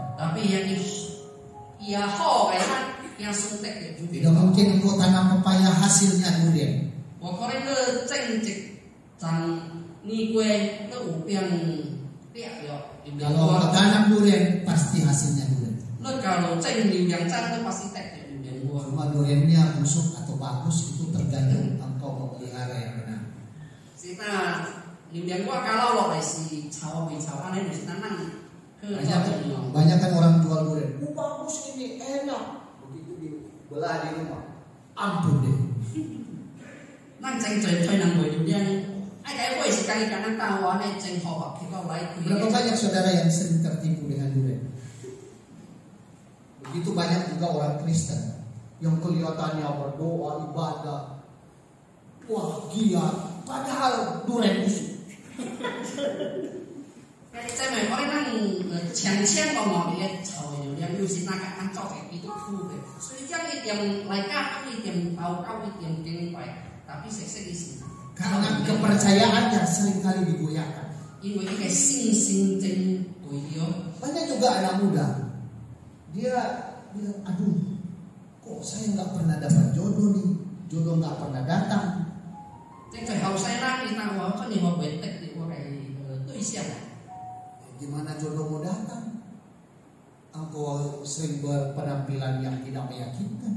Tidak mungkin engkau tanam pepaya hasilnya durian. Kalau engkau tanam durian pasti hasilnya durian. Cuma duriannya busuk atau bagus itu tergantung engkau memelihara yang benar. Banyak kan orang jual durian, bagus ini enak, begitu dibelah di rumah, ampun deh. Berapa banyak saudara yang sering tertipu dengan durian? Begitu banyak juga orang Kristen yang kelihatannya berdoa, ibadah, wah giat, padahal durian busuk. Karena kepercayaannya seringkali digoyahkan. Banyak juga anak muda, dia bilang, aduh, kok saya nggak pernah dapat jodoh nih, jodoh nggak pernah datang. Gimana jodoh mau datang? Engkau sering berpenampilan yang tidak meyakinkan.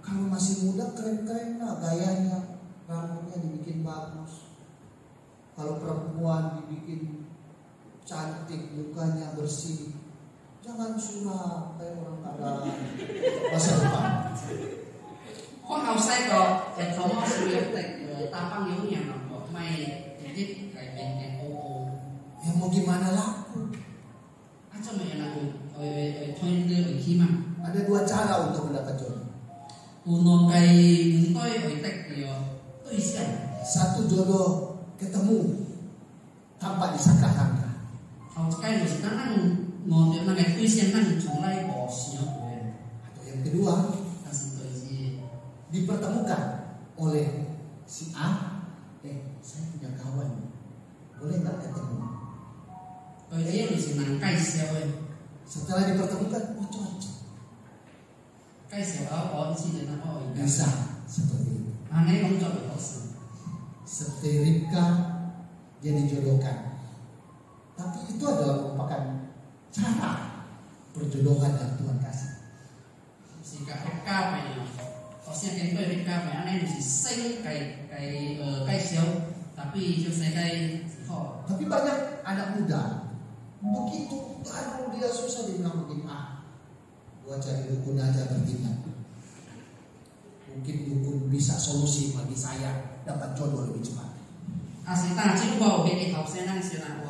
Kalau masih muda keren-keren lah gayanya, rambutnya dibikin bagus. Kalau perempuan dibikin cantik, mukanya bersih. Jangan suram kayak orang kada masa depan. Ya mau gimana laku? Ada dua cara untuk mendapat jodoh. Satu, jodoh ketemu tanpa disangka-sangka. Atau yang kedua, dipertemukan oleh si A. Saya punya kawan, boleh nggak ketemu? Setelah dipertemukan, oh cocok. 介紹下我知道那個而家。 Bisa seperti itu. Aneh工作有時， Setrika dia dijodohkan. Tapi itu adalah merupakan cara perjodohan yang Tuhan kasih. 是個客家朋友，我先跟對客家朋友，aneh就是性介紹，tapi 就世界之後， Tapi banyak anak muda begitu baru dia susah dia bilang begini, gua cari dukun aja bertindak. Mungkin dukun bisa solusi bagi saya dapat jodoh lebih cepat. 是但係我有迄個後生仔先啦，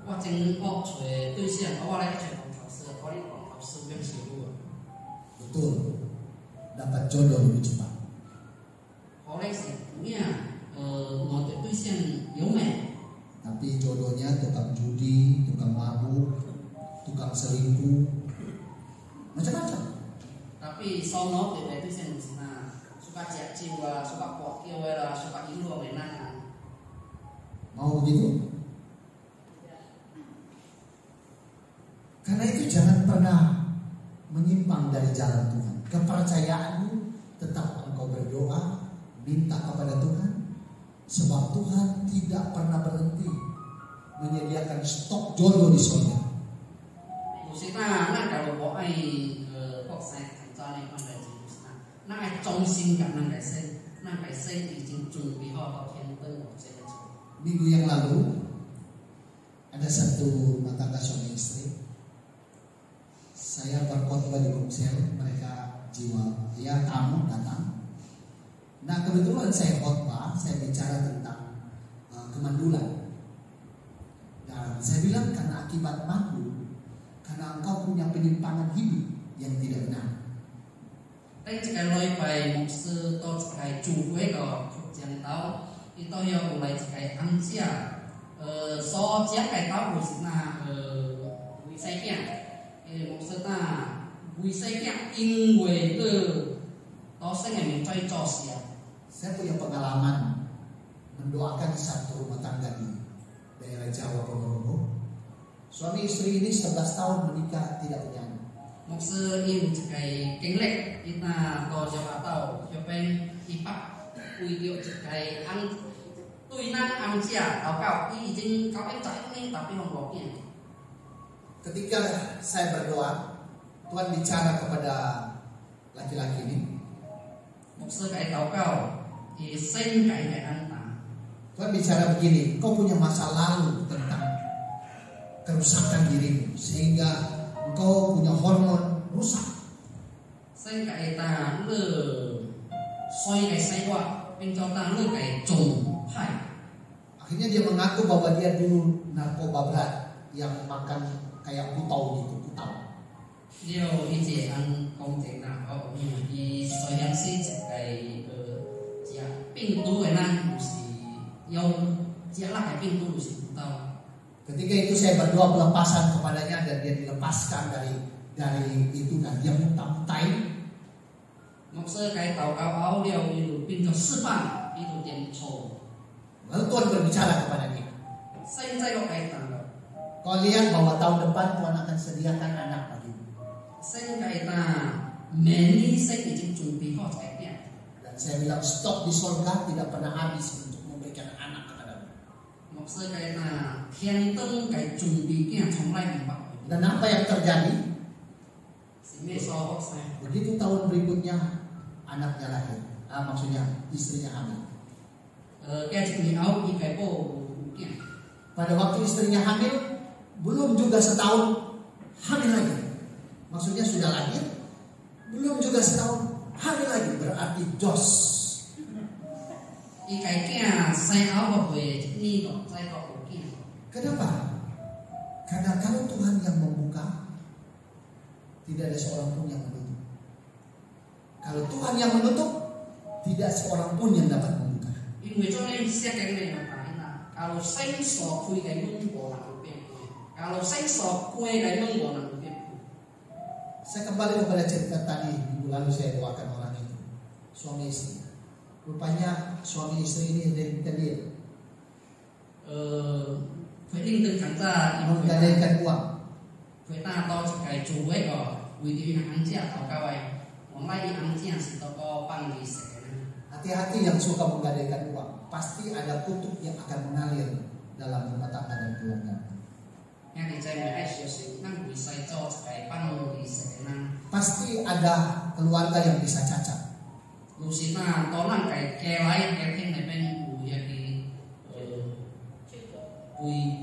我真學找對象，我來找黃頭師，我嚟黃頭師變師傅。 Betul, dapat jodoh lebih cepat. 我嚟是咩我的對象有美， Tapi jodohnya tukang judi, tukang mabuk, tukang selingkuh, macam-macam. tapi sono對象是哪suka食酒啊，suka 博酒的啦，suka 飲樂的那。 Mau begitu? Karena itu jangan pernah menyimpang dari jalan Tuhan. Kepercayaanmu tetap engkau berdoa, minta kepada Tuhan, sebab Tuhan tidak pernah berhenti menyediakan stok jodoh di surga. 有時那假如我愛國際thành造呢款代志，就是那愛忠心甲咱個生，咱個生已經準備好到天燈我這個。 Minggu yang lalu ada satu rumah tangga suami istri. Saya berkhotbah di Komsel, mereka jiwa ya tamu datang. Nah kebetulan saya khotbah, saya bicara tentang kemandulan. Dan saya bilang karena akibat mandu, karena engkau punya penyimpangan hidup yang tidak benar. 等一個禮拜，牧師到一個聚會個講道。 伊都要有來一個翁姐，所食個豆腐是那為細囝，牧師那為細囝，因為到生個名最做事。 Saya punya pengalaman mendoakan satu rumah tangga di daerah Jawa Ponorogo. Suami istri ini 11 tahun menikah tidak punya anak. 牧師伊有一個經歷，伊那到咗巴島，嗰邊伊爸為咗一個翁。 對咱翁姐禱告，伊已經搞緊仔呢，tapi 冇落見。 Ketika saya berdoa, Tuhan bicara kepada laki-laki ini. 牧師嘅禱告，伊先嘅安排。 Tuhan bicara begini, kau punya masa lalu tentang kerusakan dirimu sehingga engkau punya hormon rusak. 先嘅但你衰嘅生活，並且但你嘅重。 Akhirnya dia mengaku bahwa dia dulu narkoba berat yang makan kayak putau gitu, putau. Dia itu an công trình nào có vì soi yang si cái病毒的那是要加lah cái 病毒是putau. Ketika itu saya berdoa pelepasan kepadanya dan dia dilepaskan dari itu dan dia muntah-muntahin. Maksud cái tàu cao áo dia itu pintu sepan itu dia coba. Lalu Tuhan berbicara kepada dia. Kau lihat bahwa tahun depan Tuhan akan sediakan anak bagimu. Dan saya bilang stok di surga tidak pernah habis untuk memberikan anak kepadamu. Dan apa yang terjadi? Begitu tahun berikutnya anaknya lahir. Maksudnya istrinya hamil. Pada waktu istrinya hamil, belum juga setahun hamil lagi. Maksudnya sudah lahir, belum juga setahun hamil lagi. Berarti jos. Kenapa? Karena kalau Tuhan yang membuka, tidak ada seorang pun yang menutup. Kalau Tuhan yang menutup, tidak seorang pun yang dapat membuka. Kalau saya sok kui cái mông bò nằm bên kalau saya sok kui cái mông bò nằm bên. Saya kembali kepada cerita tadi minggu lalu saya doakan orang itu suami istri. Rupanya suami istri ini rentenir. Phải linh tinh khán giả menggadaikan uang. kita to sebagai cuek kok, widi angcia atau kawai, mulai angcia si toko panggis. Hati-hati yang suka menggadaikan uang, pasti ada kutub yang akan mengalir dalam rumah tangga dan keluarga. Yang dicari sih, nang bisa cowok sebagai panggis, pasti ada keluarga yang bisa cacat. Lusina tonang kayak kelai kayak nepen ya di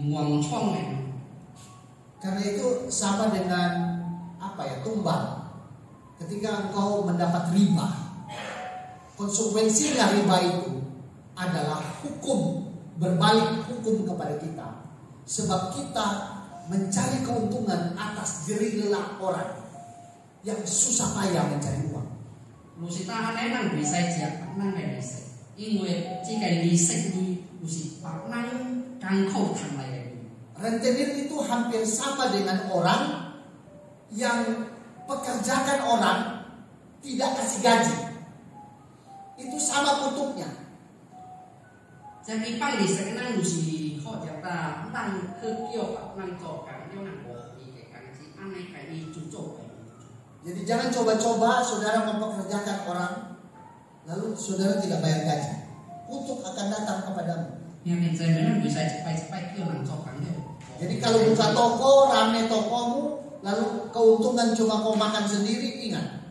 muang chong. Karena itu sama dengan apa ya, tumbal. Ketika engkau mendapat riba, konsekuensinya riba itu adalah hukum, berbalik hukum kepada kita. Sebab kita mencari keuntungan atas jerih lelah orang yang susah payah mencari uang. Lusita aneh nang bisa siap nang kayak bisa. Inwe jika bisa lusi pak nang kangkau tang lagi. Rentenir itu hampir sama dengan orang yang pekerjakan orang tidak kasih gaji. Itu sama kutubnya. Jadi panggil sekarang lusi kau jata nang kekiok nang cokan itu nang bohong kayak si aneh kayak cucok. Jadi jangan coba-coba saudara mempekerjakan orang lalu saudara tidak bayar gaji. Kutuk akan datang kepadamu. Yang saya bisa cepat-cepat kau nang cokan itu. Jadi kalau buka toko, rame tokomu, lalu keuntungan cuma kau makan sendiri, ingat,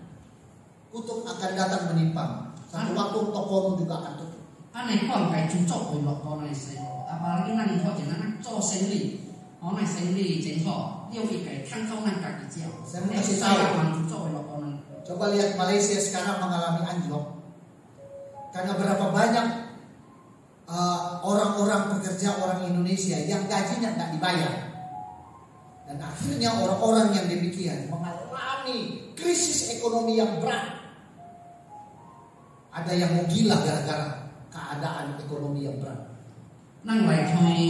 kutuk akan datang menimpa. Satu waktu tokomu juga akan tutup. Aneh kau kayak cucok loh kau nang saya. Apalagi nang kau jangan coba sendiri. Orang sendiri jengkol, dia ikai tangkau nang kaki jiao. Saya mau kasih tahu. Coba Coba lihat Malaysia sekarang mengalami anjlok. Karena berapa banyak orang-orang pekerja orang Indonesia yang gajinya nggak dibayar. Dan akhirnya orang-orang yang demikian mengalami krisis ekonomi yang berat. Ada yang mau gila gara-gara keadaan ekonomi yang berat. Nang lai thôi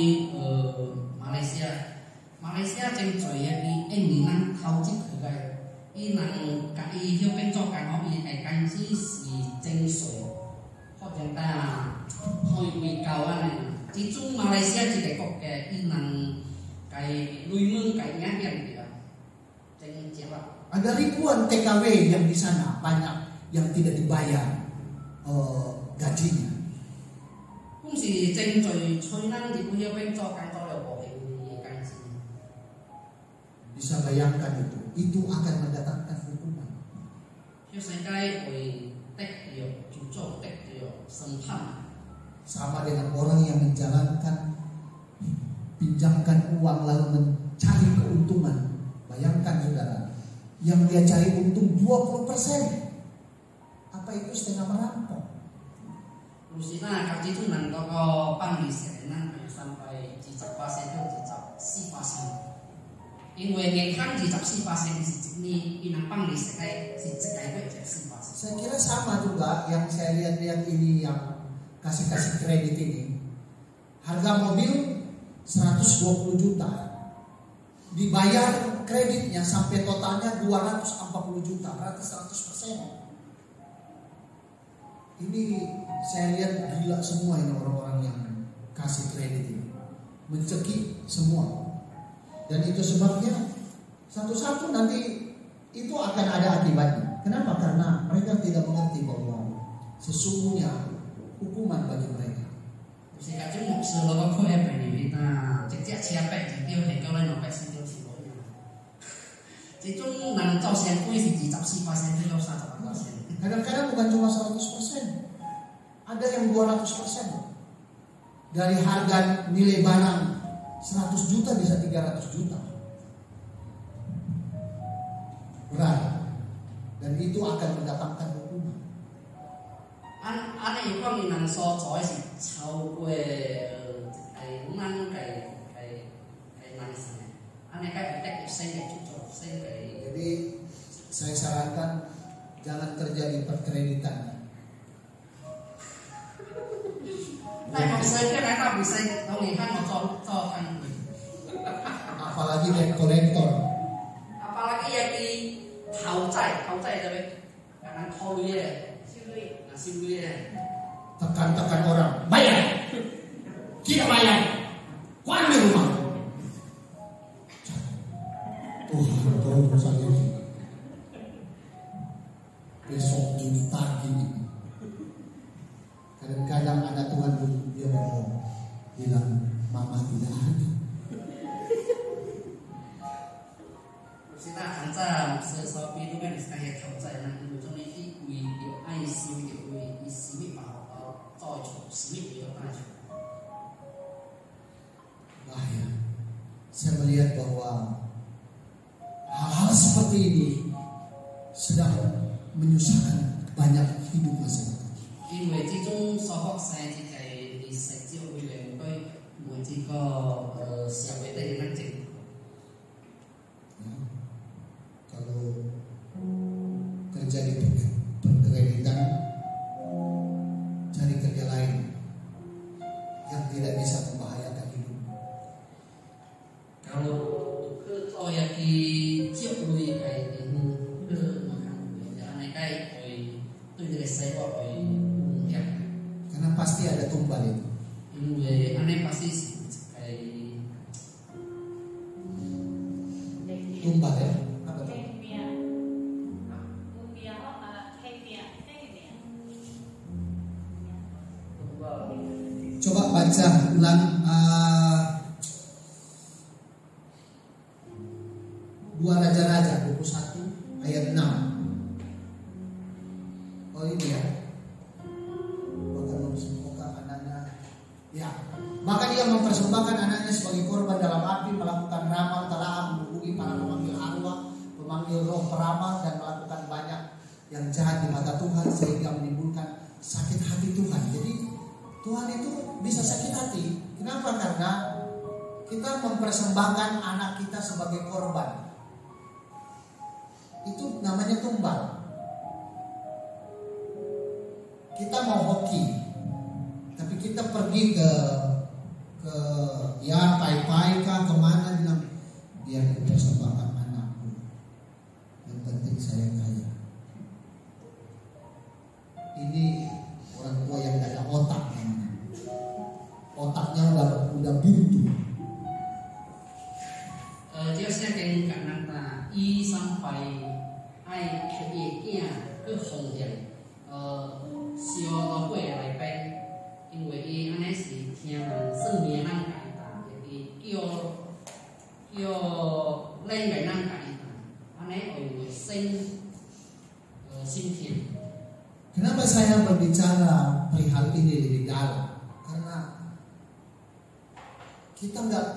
Malaysia trên trời đi em đi năng thâu chức ở đây y năng cái hiếu bên cho cái họ bị cái canh chi gì trên sổ họ chúng ta hơi bị cao anh này chỉ chung Malaysia chỉ để có cái y năng cái nuôi mương cái nhát yang dia trên siapa. Ada ribuan TKW yang di sana, banyak yang tidak dibayar gajinya. Cũng si trên trời吹năng thì cũng hiếu bên cho cái to là bỏ hình. Bisa bayangkan itu akan mendatangkan hukuman. Sama dengan orang yang menjalankan pinjamkan uang lalu mencari keuntungan. Bayangkan saudara, yang dia cari untung 20%. Apa itu setengah merampok? Lusina kaki itu nang koko panggis nang sampai cicak pasien itu cicak si pasien. 因為你看住14%ni inapang di sekai si sekai itu 14%. Saya kira sama juga yang saya lihat ini yang kasih kredit ini. Harga mobil 120 juta. Dibayar kreditnya sampai totalnya 240 juta, berarti 100%. Ini saya lihat gila semua ini orang-orang yang kasih kredit ini. Mencekik semua. Dan itu sebabnya satu-satu nanti itu akan ada akibatnya. Kenapa? Karena mereka tidak mengerti bahwa sesungguhnya hukuman bagi mereka. Jika cuma selalu kau apa ini, kita cek siapa yang dia hendak kau lain apa sih dia sih boleh. Jadi nang tahu siapa kui sih cicak si pasien itu kau 100%. Kadang-kadang bukan cuma 100%, ada yang 200%. Dari harga nilai barang 100 juta bisa 300 juta. Berat. Dan itu akan mendatangkan hukuman. Aneh kau ni nang so coy sih cau kue nang kayak nang sana. Aneh kayak detek sen kayak cucuk sen kayak. Jadi saya sarankan jangan terjadi perkreditan. Nah, maksudnya mereka bisa tahu lihat mau kan. Apalagi debt collector. Apalagi yang di hao zai tapi karena kau lihat, nasib lihat. Tekan-tekan orang, bayar. Tidak bayar, kuambil rumah. Kadang-kadang anak Tuhan pun dia mau bilang mama tidak ada. Kita akan sesuatu itu kan sekali tahu saya nanti itu nih we有爱心有为以使命把造出使命有大出。Bahaya. Saya melihat bahwa hal-hal seperti ini sedang menyusahkan banyak hidup masyarakat. 因为这种收获晒这个你实际会令对每这个社会的人正。Kalau kerja di perkreditan, cari kerja lain yang tidak bisa membahayakan hidup. Kalau kerja yang di jauh lebih baik itu, jangan kayak tôi được xây gọi hẹp. Karena pasti ada tumbal itu. Về anh em pasti cái Tumbal ya. Coba baca ulang 2 Raja-Raja 21 ayat 6. Oh ini ya. Bahkan mempersembahkan anaknya. Ya. Maka dia mempersembahkan anaknya sebagai korban dalam api, melakukan ramal, telah menghubungi para pemanggil arwah, memanggil roh peramal, dan melakukan banyak yang jahat di mata Tuhan sehingga menimbulkan sakit hati Tuhan. Jadi Tuhan itu bisa sakit hati. Kenapa? Karena kita mempersembahkan anak kita sebagai korban. Itu namanya tumbal. Kita mau hoki, tapi kita pergi ke ya pai-pai kah kemana, bilang dia mempersembahkan anakku. Yang penting saya kaya. Ini orang tua yang tidak ada otak namanya. Otaknya udah buntu. Dia sedang karena I sampai ai kayaknya ke hong yang siêu nó quay lại bên,因为anh ấy是听人生命能改的，就是叫lên cái năng改的，anh ấy ở sinh sinh thiện. Kenapa saya berbicara perihal ini di dalam? Karena kita nggak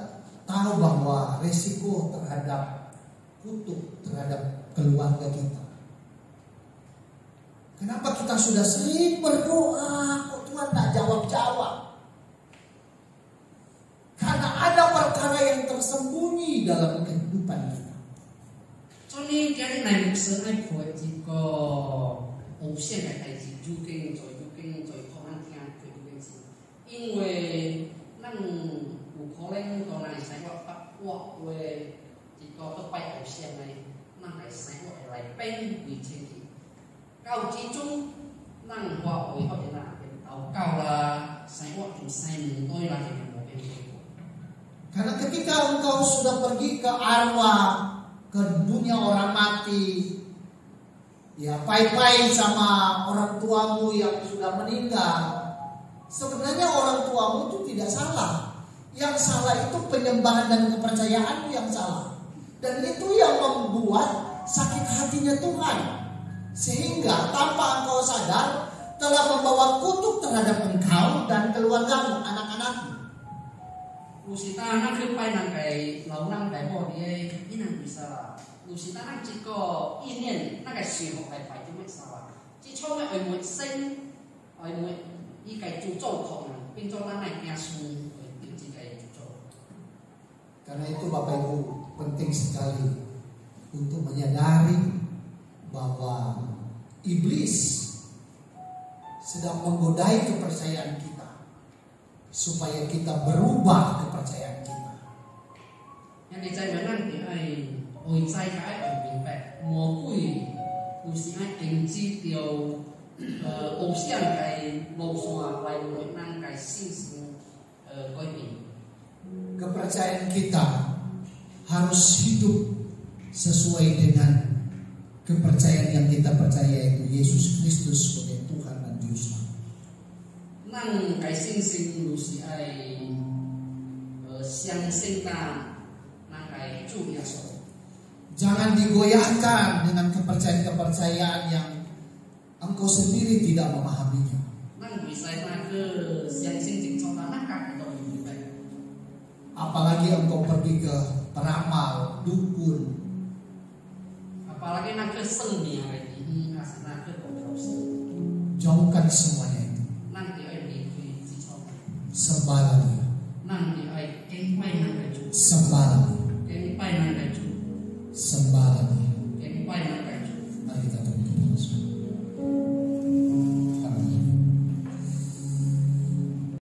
tahu bahwa resiko terhadap kutuk terhadap keluarga kita. Kenapa kita sudah sering berdoa, kok Tuhan tak jawab-jawab? Karena ada perkara yang tersembunyi dalam kehidupan kita. Cho nên cái này một sự ai phổi chỉ có ổn xuyên cái tài chỉ du kinh rồi khó khăn theo cái du kinh gì. 因为咱有可能到那里生活不活为一个不拜偶像的，咱来生活来变为天气。到之中，咱活为或者哪边祷告啦，生活从生命对啦，就冇变结果。 Karena ketika engkau sudah pergi ke arwah, ke dunia orang mati, ya pai-pai sama orang tuamu yang sudah meninggal, sebenarnya orang tuamu itu tidak salah. Yang salah itu penyembahan dan kepercayaanmu yang salah. Dan itu yang membuat sakit hatinya Tuhan. Sehingga tanpa engkau sadar telah membawa kutuk terhadap engkau dan keluargamu, anak-anakmu. Usita nang kepai nang kai lau nang kai mo dia ini nang bisa. Usita nang jika ini nang kai siapa kai pai tu masalah. Jika cuma ai sen, ai i kai juzo kau nang, pinjol nang naik nyasu, pinjol kai juzo. Karena itu Bapak Ibu penting sekali untuk menyadari bahwa iblis sedang menggodai kepercayaan kita supaya kita berubah kepercayaan kita. Yang diใจมันthì ai ôiใจcái ai明白魔鬼有时爱定制掉偶像cái路线来为咱cái信心改变。 Kepercayaan kita harus hidup sesuai dengan kepercayaan yang kita percaya, yaitu Yesus Kristus sebagai Tuhan dan Juru Selamat. nang kai sing lu si ai siang sing ta nang kai cu ya so. Jangan digoyahkan dengan kepercayaan-kepercayaan yang engkau sendiri tidak memahaminya. Nang bisa na ke siang sing jing so tanah kak atau gitu. Apalagi engkau pergi ke peramal, dukun. Apalagi nak ke seni ini kasih nak ke kontrol. Jauhkan semuanya itu. Nang di ai di si so. Sembahlah dia. Nang di ai keng pai nang kai cu. Sembahlah dia. Keng pai nang kai cu.